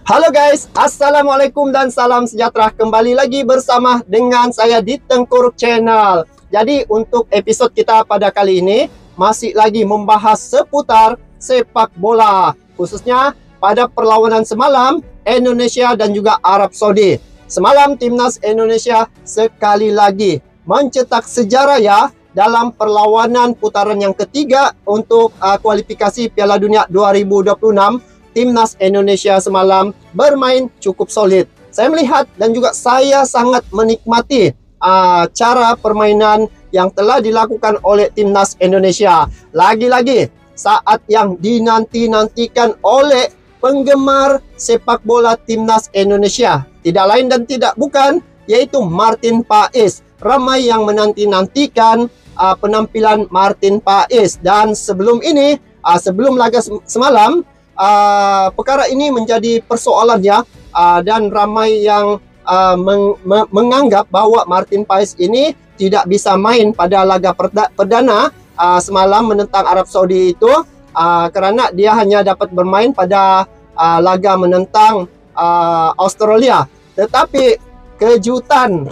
Halo guys, Assalamualaikum dan salam sejahtera. Kembali lagi bersama dengan saya di Tengkuruk Channel. Jadi untuk episod kita pada kali ini masih lagi membahas seputar sepak bola, khususnya pada perlawanan semalam Indonesia dan juga Arab Saudi. Semalam timnas Indonesia sekali lagi mencetak sejarah ya dalam perlawanan putaran yang ketiga untuk kualifikasi Piala Dunia 2026. Timnas Indonesia semalam bermain cukup solid. Saya melihat dan juga saya sangat menikmati cara permainan yang telah dilakukan oleh Timnas Indonesia. Lagi-lagi saat yang dinanti-nantikan oleh penggemar sepak bola Timnas Indonesia. Tidak lain dan tidak bukan, yaitu Martin Paes. Ramai yang menanti-nantikan penampilan Martin Paes. Dan sebelum ini, sebelum laga semalam, perkara ini menjadi persoalan ya, dan ramai yang menganggap bahwa Martin Paes ini tidak bisa main pada laga perdana semalam menentang Arab Saudi itu, karena dia hanya dapat bermain pada laga menentang Australia. Tetapi kejutan,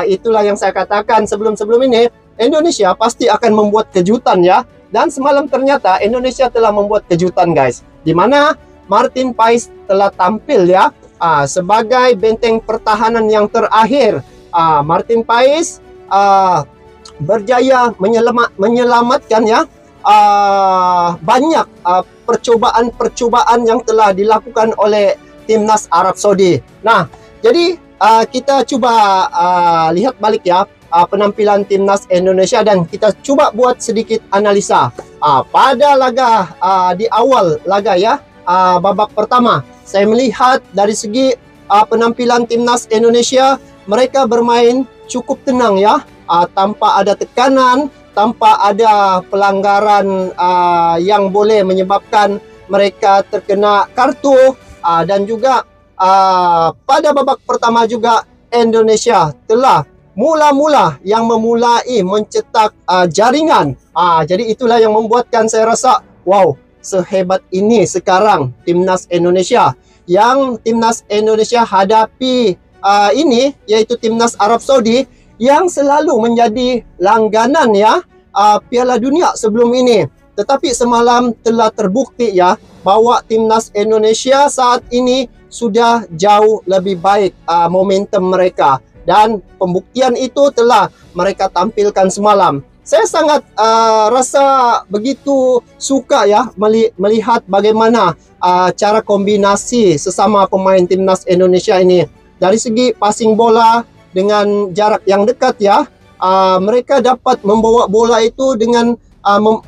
itulah yang saya katakan sebelum ini, Indonesia pasti akan membuat kejutan ya. Dan semalam ternyata Indonesia telah membuat kejutan guys, di mana Martin Paes telah tampil ya sebagai benteng pertahanan yang terakhir. Martin Paes berjaya menyelamatkan ya banyak percobaan-percobaan yang telah dilakukan oleh timnas Arab Saudi. Nah, jadi kita coba lihat balik ya penampilan timnas Indonesia dan kita coba buat sedikit analisa. Pada laga di awal laga ya, babak pertama, saya melihat dari segi penampilan timnas Indonesia, mereka bermain cukup tenang ya, tanpa ada tekanan, tanpa ada pelanggaran yang boleh menyebabkan mereka terkena kartu, dan juga pada babak pertama juga Indonesia telah mula-mula yang memulai mencetak jaringan. Jadi itulah yang membuatkan saya rasa, wow, sehebat ini sekarang timnas Indonesia. Yang timnas Indonesia hadapi ini, yaitu timnas Arab Saudi, yang selalu menjadi langganan ya Piala Dunia sebelum ini. Tetapi semalam telah terbukti ya bahwa timnas Indonesia saat ini sudah jauh lebih baik momentum mereka. Dan pembuktian itu telah mereka tampilkan semalam. Saya sangat rasa begitu suka ya melihat bagaimana cara kombinasi sesama pemain timnas Indonesia ini. Dari segi passing bola dengan jarak yang dekat ya, mereka dapat membawa bola itu dengan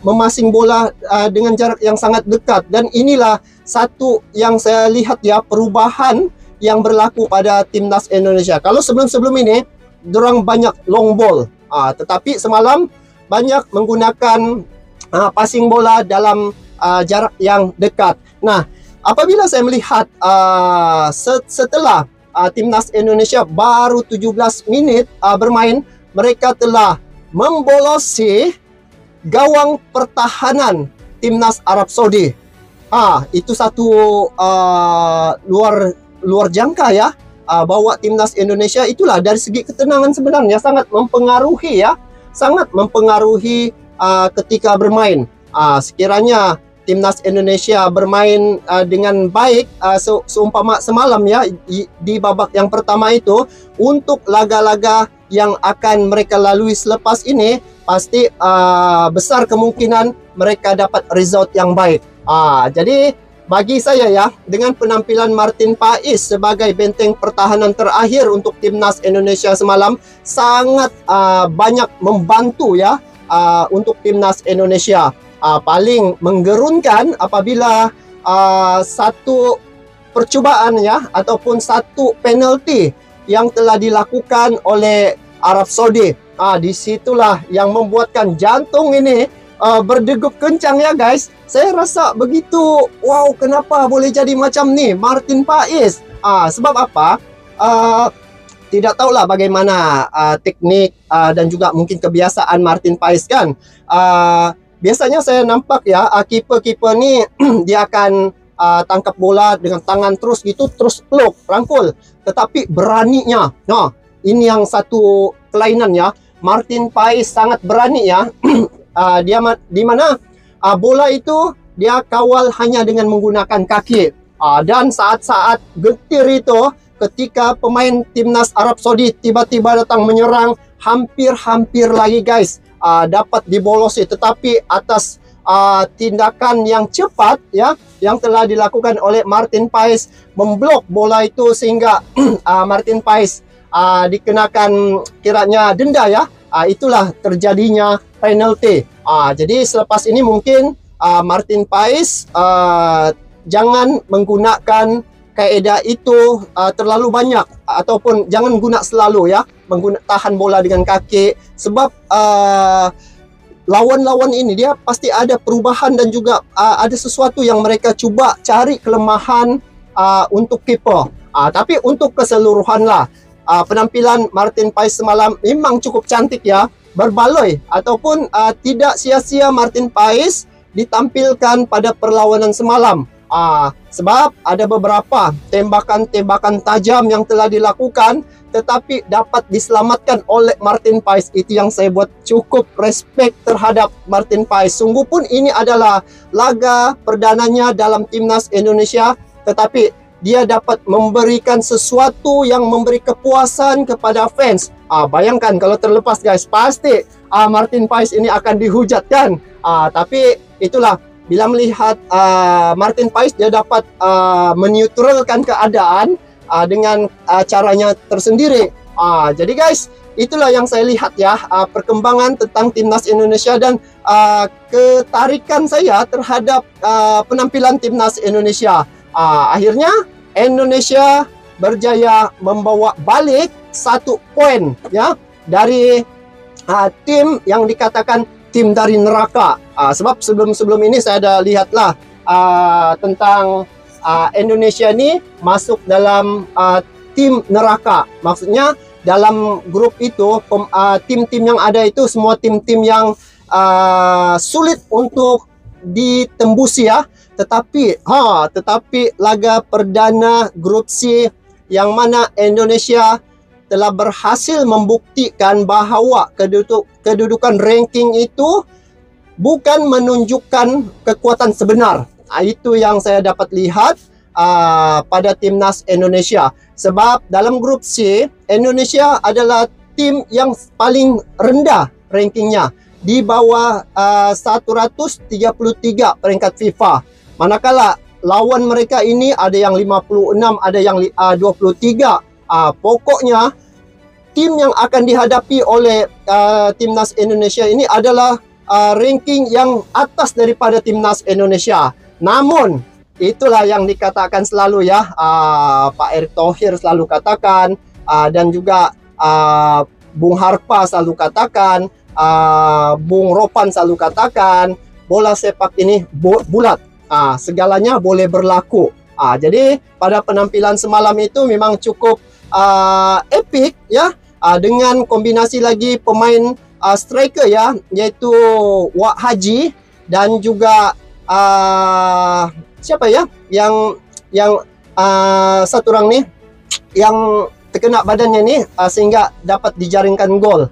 memasing bola dengan jarak yang sangat dekat. Dan inilah satu yang saya lihat ya, perubahan yang berlaku pada timnas Indonesia. Kalau sebelum ini dorang banyak long ball, tetapi semalam banyak menggunakan passing bola dalam jarak yang dekat. Nah, apabila saya melihat setelah timnas Indonesia baru 17 menit bermain, mereka telah membolosi gawang pertahanan timnas Arab Saudi. Itu satu luar jangka ya, bahwa timnas Indonesia itulah dari segi ketenangan sebenarnya sangat mempengaruhi ya, sangat mempengaruhi ketika bermain. Sekiranya timnas Indonesia bermain dengan baik seumpama semalam ya di babak yang pertama itu, untuk laga-laga yang akan mereka lalui selepas ini pasti besar kemungkinan mereka dapat result yang baik. Jadi bagi saya ya, dengan penampilan Martin Paes sebagai benteng pertahanan terakhir untuk timnas Indonesia semalam, sangat banyak membantu ya untuk timnas Indonesia. Paling menggerunkan apabila satu percubaan ya, ataupun satu penalti yang telah dilakukan oleh Arab Saudi. Disitulah yang membuatkan jantung ini berdegup kencang ya guys. Saya rasa begitu, wow, kenapa boleh jadi macam ni Martin Paes? Sebab apa? Tidak tahulah bagaimana teknik dan juga mungkin kebiasaan Martin Paes kan. Biasanya saya nampak ya, kiper-kiper ni dia akan tangkap bola dengan tangan terus gitu, terus peluk, rangkul. Tetapi beraninya, nah ini yang satu kelainan ya, Martin Paes sangat berani ya. Dia di mana bola itu dia kawal hanya dengan menggunakan kaki. Dan saat-saat getir itu, ketika pemain timnas Arab Saudi tiba-tiba datang menyerang, hampir-hampir lagi guys dapat dibolosi, tetapi atas tindakan yang cepat ya yang telah dilakukan oleh Martin Paes memblok bola itu, sehingga Martin Paes dikenakan kiranya denda ya. Itulah terjadinya penalti. Jadi selepas ini mungkin Martin Paes jangan menggunakan kaedah itu terlalu banyak, ataupun jangan guna selalu ya, tahan bola dengan kaki, sebab lawan-lawan ini dia pasti ada perubahan dan juga ada sesuatu yang mereka cuba cari kelemahan untuk kiper. Tapi untuk keseluruhan lah, penampilan Martin Paes semalam memang cukup cantik ya, berbaloi, ataupun tidak sia-sia Martin Paes ditampilkan pada perlawanan semalam. Sebab ada beberapa tembakan-tembakan tajam yang telah dilakukan, tetapi dapat diselamatkan oleh Martin Paes. Itu yang saya buat cukup respect terhadap Martin Paes. Sungguh pun ini adalah laga perdananya dalam timnas Indonesia, tetapi dia dapat memberikan sesuatu yang memberi kepuasan kepada fans. Bayangkan kalau terlepas guys, pasti Martin Paes ini akan dihujatkan. Tapi itulah, bila melihat Martin Paes, dia dapat menetralkan keadaan dengan caranya tersendiri. Jadi guys, itulah yang saya lihat ya, perkembangan tentang timnas Indonesia dan ketarikan saya terhadap penampilan timnas Indonesia. Akhirnya Indonesia berjaya membawa balik 1 poin ya dari tim yang dikatakan tim dari neraka. Sebab sebelum ini saya ada lihatlah tentang Indonesia ini masuk dalam tim neraka. Maksudnya dalam grup itu tim-tim yang ada itu semua tim-tim yang sulit untuk ditembusi ya. Tetapi laga perdana grup C yang mana Indonesia telah berhasil membuktikan bahawa kedudukan ranking itu bukan menunjukkan kekuatan sebenar. Itu yang saya dapat lihat pada timnas Indonesia. Sebab dalam grup C, Indonesia adalah tim yang paling rendah rankingnya, di bawah 133 peringkat FIFA. Manakala lawan mereka ini ada yang 56, ada yang 23. Pokoknya tim yang akan dihadapi oleh timnas Indonesia ini adalah ranking yang atas daripada timnas Indonesia. Namun itulah yang dikatakan selalu ya, Pak Erick Thohir selalu katakan, dan juga Bung Harpa selalu katakan, Bung Ropan selalu katakan, bola sepak ini bulat, segalanya boleh berlaku. Jadi pada penampilan semalam itu memang cukup epic ya, dengan kombinasi lagi pemain striker ya, yaitu Wak Haji dan juga siapa ya yang satu orang nih yang terkena badannya nih, sehingga dapat dijaringkan gol.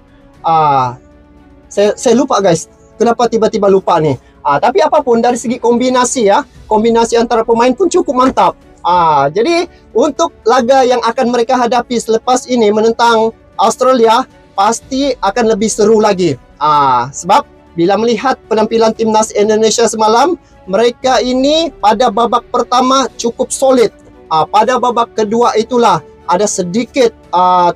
Saya lupa guys, kenapa tiba-tiba lupa nih. Tapi apapun, dari segi kombinasi ya, kombinasi antara pemain pun cukup mantap. Jadi untuk laga yang akan mereka hadapi selepas ini menentang Australia, pasti akan lebih seru lagi. Sebab bila melihat penampilan timnas Indonesia semalam, mereka ini pada babak pertama cukup solid. Pada babak kedua itulah ada sedikit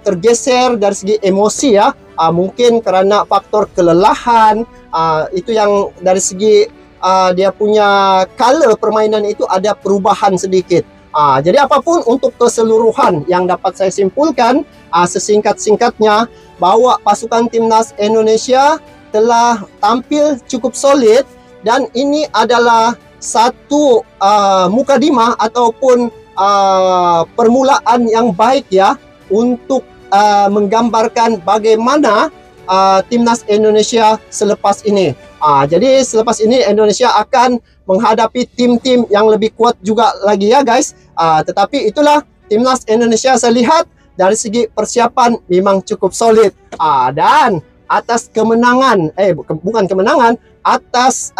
tergeser dari segi emosi ya. Mungkin kerana faktor kelelahan, itu yang dari segi dia punya color permainan itu ada perubahan sedikit. Jadi apapun, untuk keseluruhan yang dapat saya simpulkan sesingkat-singkatnya, bahwa pasukan timnas Indonesia telah tampil cukup solid, dan ini adalah satu mukadimah ataupun permulaan yang baik ya, untuk menggambarkan bagaimana timnas Indonesia selepas ini. Jadi selepas ini Indonesia akan menghadapi tim-tim yang lebih kuat juga lagi ya guys. Tetapi itulah timnas Indonesia, saya lihat dari segi persiapan memang cukup solid. Dan atas kemenangan, bukan kemenangan, atas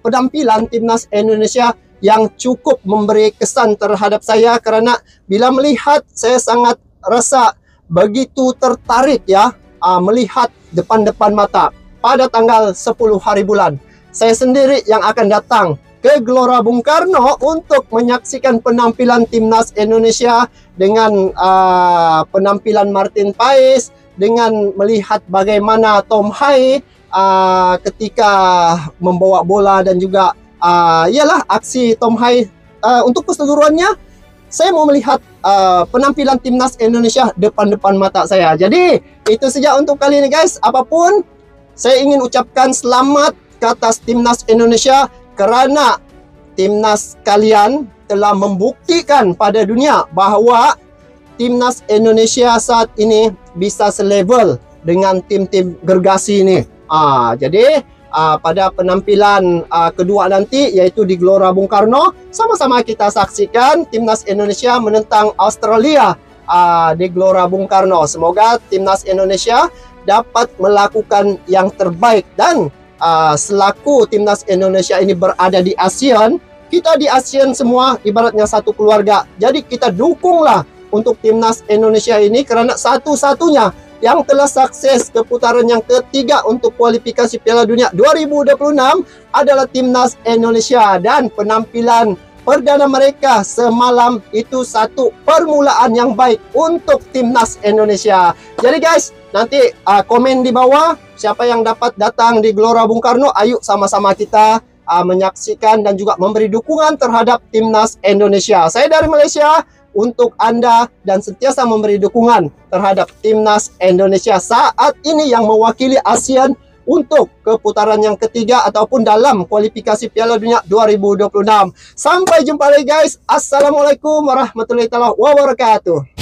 penampilan timnas Indonesia yang cukup memberi kesan terhadap saya, karena bila melihat saya sangat rasa begitu tertarik ya melihat depan-depan mata pada tanggal 10 hari bulan. Saya sendiri yang akan datang ke Gelora Bung Karno untuk menyaksikan penampilan timnas Indonesia dengan penampilan Martin Paes, dengan melihat bagaimana Tom Hai ketika membawa bola, dan juga ialah aksi Tom Hai. Untuk keseluruhannya saya mau melihat penampilan timnas Indonesia depan-depan mata saya. Jadi itu saja untuk kali ini guys. Apapun, saya ingin ucapkan selamat ke atas timnas Indonesia, karena timnas kalian telah membuktikan pada dunia bahwa timnas Indonesia saat ini bisa selevel dengan tim-tim gergasi ini. Jadi pada penampilan kedua nanti, yaitu di Gelora Bung Karno, sama-sama kita saksikan timnas Indonesia menentang Australia di Gelora Bung Karno. Semoga timnas Indonesia dapat melakukan yang terbaik, dan selaku timnas Indonesia ini berada di ASEAN, kita di ASEAN semua ibaratnya satu keluarga. Jadi kita dukunglah untuk timnas Indonesia ini, karena satu-satunya yang telah sukses ke putaran yang ketiga untuk kualifikasi Piala Dunia 2026 adalah timnas Indonesia, dan penampilan perdana mereka semalam itu satu permulaan yang baik untuk timnas Indonesia. Jadi guys, nanti komen di bawah siapa yang dapat datang di Gelora Bung Karno. Ayo sama-sama kita menyaksikan dan juga memberi dukungan terhadap timnas Indonesia. Saya dari Malaysia untuk Anda, dan sentiasa memberi dukungan terhadap timnas Indonesia saat ini yang mewakili ASEAN untuk ke putaran yang ketiga ataupun dalam kualifikasi Piala Dunia 2026. Sampai jumpa lagi guys. Assalamualaikum warahmatullahi wabarakatuh.